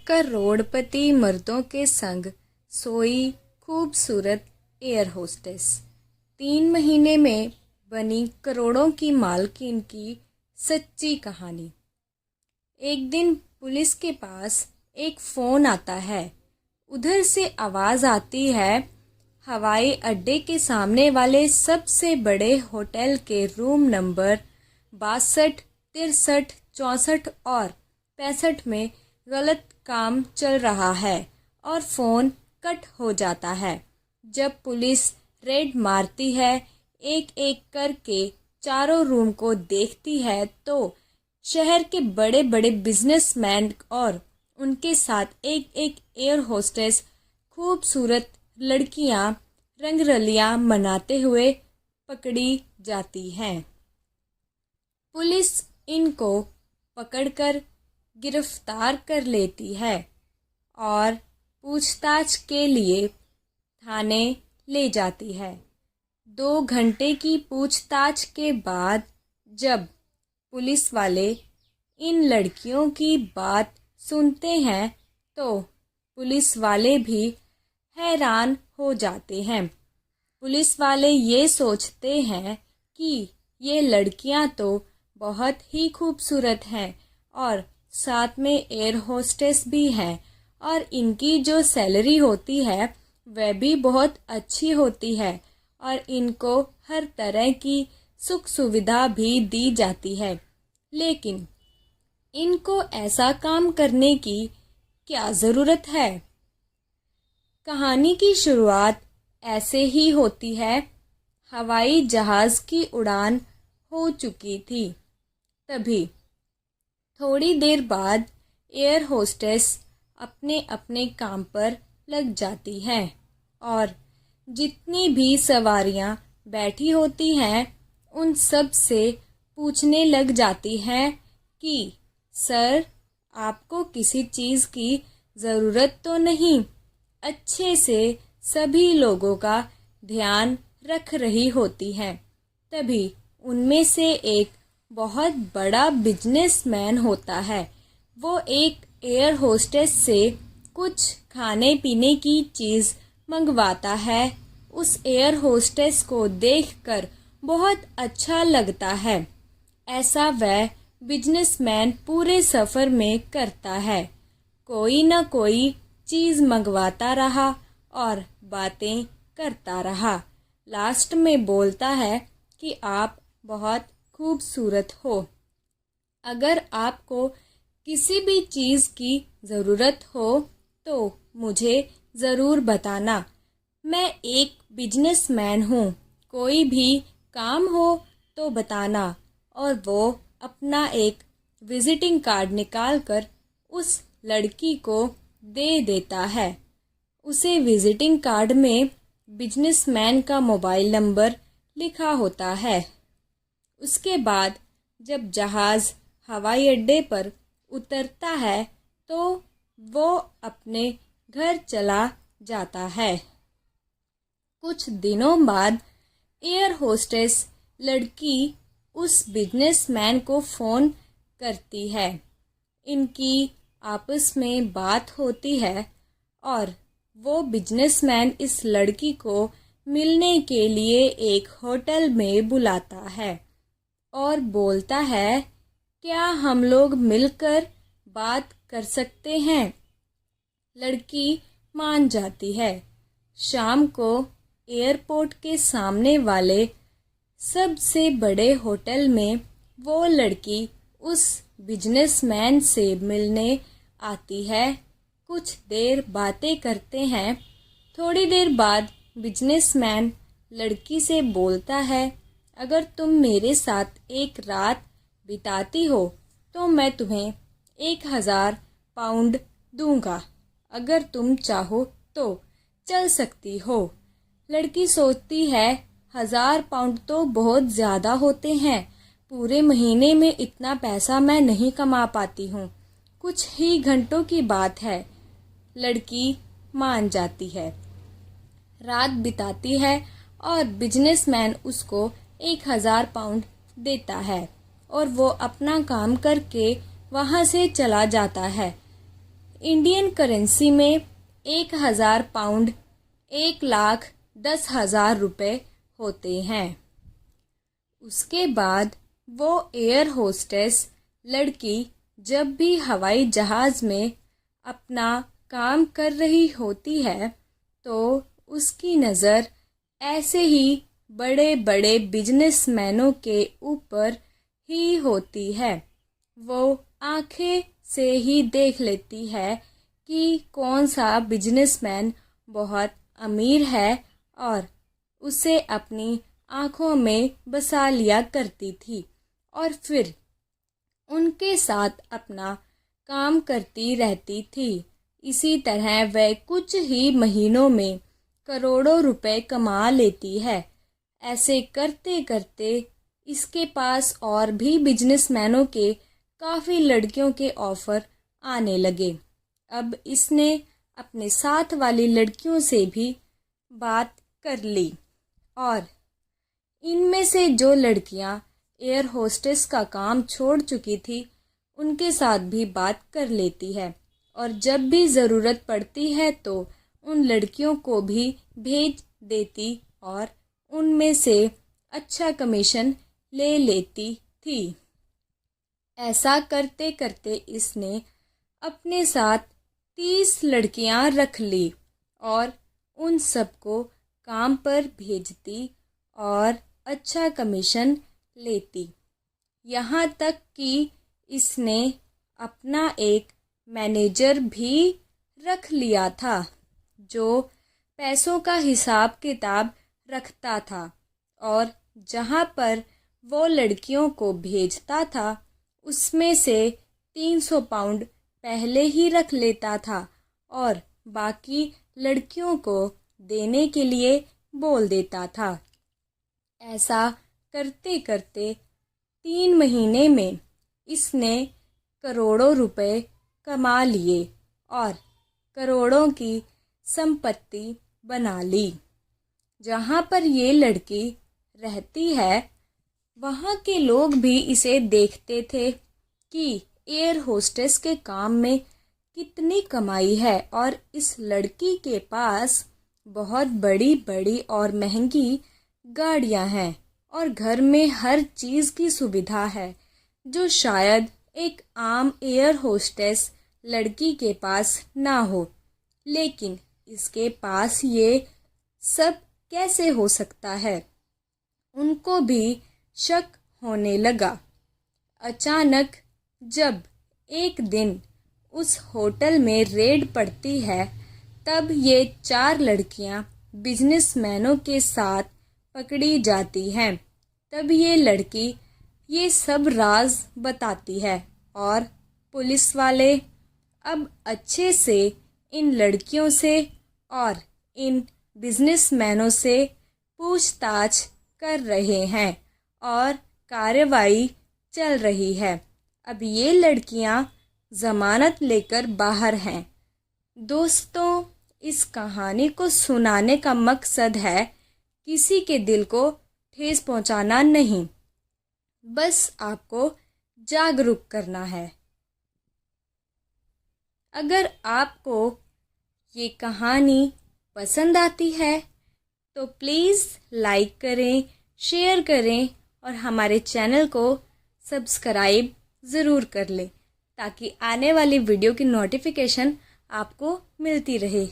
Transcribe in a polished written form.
करोड़पति मर्दों के संग सोई खूबसूरत एयर होस्टेस। 3 महीने में बनी करोड़ों की मालकिन की सच्ची कहानी। एक दिन पुलिस के पास एक फ़ोन आता है। उधर से आवाज़ आती है, हवाई अड्डे के सामने वाले सबसे बड़े होटल के रूम नंबर 62, 63, 64 और 65 में गलत काम चल रहा है और फ़ोन कट हो जाता है। जब पुलिस रेड मारती है, एक एक करके चारों रूम को देखती है तो शहर के बड़े बड़े बिजनेसमैन और उनके साथ एक एक एयर होस्टेस खूबसूरत लड़कियां रंगरलियां मनाते हुए पकड़ी जाती हैं। पुलिस इनको पकड़कर गिरफ्तार कर लेती है और पूछताछ के लिए थाने ले जाती है। 2 घंटे की पूछताछ के बाद जब पुलिस वाले इन लड़कियों की बात सुनते हैं तो पुलिस वाले भी हैरान हो जाते हैं। पुलिस वाले ये सोचते हैं कि ये लड़कियां तो बहुत ही खूबसूरत हैं और साथ में एयर होस्टेस भी हैं और इनकी जो सैलरी होती है वह भी बहुत अच्छी होती है और इनको हर तरह की सुख सुविधा भी दी जाती है। लेकिन इनको ऐसा काम करने की क्या ज़रूरत है? कहानी की शुरुआत ऐसे ही होती है। हवाई जहाज़ की उड़ान हो चुकी थी। तभी थोड़ी देर बाद एयर होस्टेस अपने अपने काम पर लग जाती हैं और जितनी भी सवारियां बैठी होती हैं उन सब से पूछने लग जाती हैं कि सर, आपको किसी चीज़ की ज़रूरत तो नहीं? अच्छे से सभी लोगों का ध्यान रख रही होती हैं। तभी उनमें से एक बहुत बड़ा बिजनेसमैन होता है। वो एक एयर होस्टेस से कुछ खाने पीने की चीज़ मंगवाता है। उस एयर होस्टेस को देखकर बहुत अच्छा लगता है। ऐसा वह बिजनेसमैन पूरे सफ़र में करता है। कोई न कोई चीज़ मंगवाता रहा और बातें करता रहा। लास्ट में बोलता है कि आप बहुत खूबसूरत हो। अगर आपको किसी भी चीज़ की ज़रूरत हो तो मुझे ज़रूर बताना। मैं एक बिजनेसमैन हूँ। कोई भी काम हो तो बताना। और वो अपना एक विजिटिंग कार्ड निकालकर उस लड़की को दे देता है। उसे विजिटिंग कार्ड में बिजनेसमैन का मोबाइल नंबर लिखा होता है। उसके बाद जब जहाज़ हवाई अड्डे पर उतरता है तो वो अपने घर चला जाता है। कुछ दिनों बाद एयर होस्टेस लड़की उस बिजनेसमैन को फ़ोन करती है। इनकी आपस में बात होती है और वो बिजनेसमैन इस लड़की को मिलने के लिए एक होटल में बुलाता है और बोलता है, क्या हम लोग मिलकर बात कर सकते हैं? लड़की मान जाती है। शाम को एयरपोर्ट के सामने वाले सबसे बड़े होटल में वो लड़की उस बिजनेसमैन से मिलने आती है। कुछ देर बातें करते हैं। थोड़ी देर बाद बिजनेसमैन लड़की से बोलता है, अगर तुम मेरे साथ एक रात बिताती हो तो मैं तुम्हें 1000 पाउंड दूंगा। अगर तुम चाहो तो चल सकती हो। लड़की सोचती है, 1000 पाउंड तो बहुत ज़्यादा होते हैं। पूरे महीने में इतना पैसा मैं नहीं कमा पाती हूँ। कुछ ही घंटों की बात है। लड़की मान जाती है। रात बिताती है और बिजनेसमैन उसको 1000 पाउंड देता है और वो अपना काम करके वहाँ से चला जाता है। इंडियन करेंसी में 1,000 पाउंड 1,10,000 रुपये होते हैं। उसके बाद वो एयर होस्टेस लड़की जब भी हवाई जहाज़ में अपना काम कर रही होती है तो उसकी नज़र ऐसे ही बड़े बड़े बिजनेसमैनों के ऊपर ही होती है। वो आंखें से ही देख लेती है कि कौन सा बिजनेसमैन बहुत अमीर है और उसे अपनी आंखों में बसा लिया करती थी और फिर उनके साथ अपना काम करती रहती थी। इसी तरह वह कुछ ही महीनों में करोड़ों रुपए कमा लेती है। ऐसे करते करते इसके पास और भी बिजनेसमैनों के काफ़ी लड़कियों के ऑफ़र आने लगे। अब इसने अपने साथ वाली लड़कियों से भी बात कर ली और इनमें से जो लड़कियां एयर होस्टेस का काम छोड़ चुकी थी उनके साथ भी बात कर लेती है और जब भी ज़रूरत पड़ती है तो उन लड़कियों को भी भेज देती और उनमें से अच्छा कमीशन ले लेती थी। ऐसा करते करते इसने अपने साथ 30 लड़कियां रख ली और उन सबको काम पर भेजती और अच्छा कमीशन लेती। यहाँ तक कि इसने अपना एक मैनेजर भी रख लिया था जो पैसों का हिसाब किताब रखता था और जहाँ पर वो लड़कियों को भेजता था उसमें से 300 पाउंड पहले ही रख लेता था और बाकी लड़कियों को देने के लिए बोल देता था। ऐसा करते करते 3 महीने में इसने करोड़ों रुपए कमा लिए और करोड़ों की संपत्ति बना ली। जहाँ पर ये लड़की रहती है वहाँ के लोग भी इसे देखते थे कि एयर होस्टेस के काम में कितनी कमाई है और इस लड़की के पास बहुत बड़ी बड़ी और महंगी गाड़ियाँ हैं और घर में हर चीज़ की सुविधा है जो शायद एक आम एयर होस्टेस लड़की के पास ना हो। लेकिन इसके पास ये सब कैसे हो सकता है? उनको भी शक होने लगा। अचानक जब एक दिन उस होटल में रेड पड़ती है तब ये 4 लड़कियां बिजनेसमैनों के साथ पकड़ी जाती हैं। तब ये लड़की ये सब राज बताती है और पुलिस वाले अब अच्छे से इन लड़कियों से और इन बिजनेसमैनों से पूछताछ कर रहे हैं और कार्रवाई चल रही है। अब ये लड़कियां ज़मानत लेकर बाहर हैं। दोस्तों, इस कहानी को सुनाने का मकसद है किसी के दिल को ठेस पहुंचाना नहीं, बस आपको जागरूक करना है। अगर आपको ये कहानी पसंद आती है तो प्लीज़ लाइक करें, शेयर करें और हमारे चैनल को सब्सक्राइब ज़रूर कर लें ताकि आने वाली वीडियो की नोटिफिकेशन आपको मिलती रहे।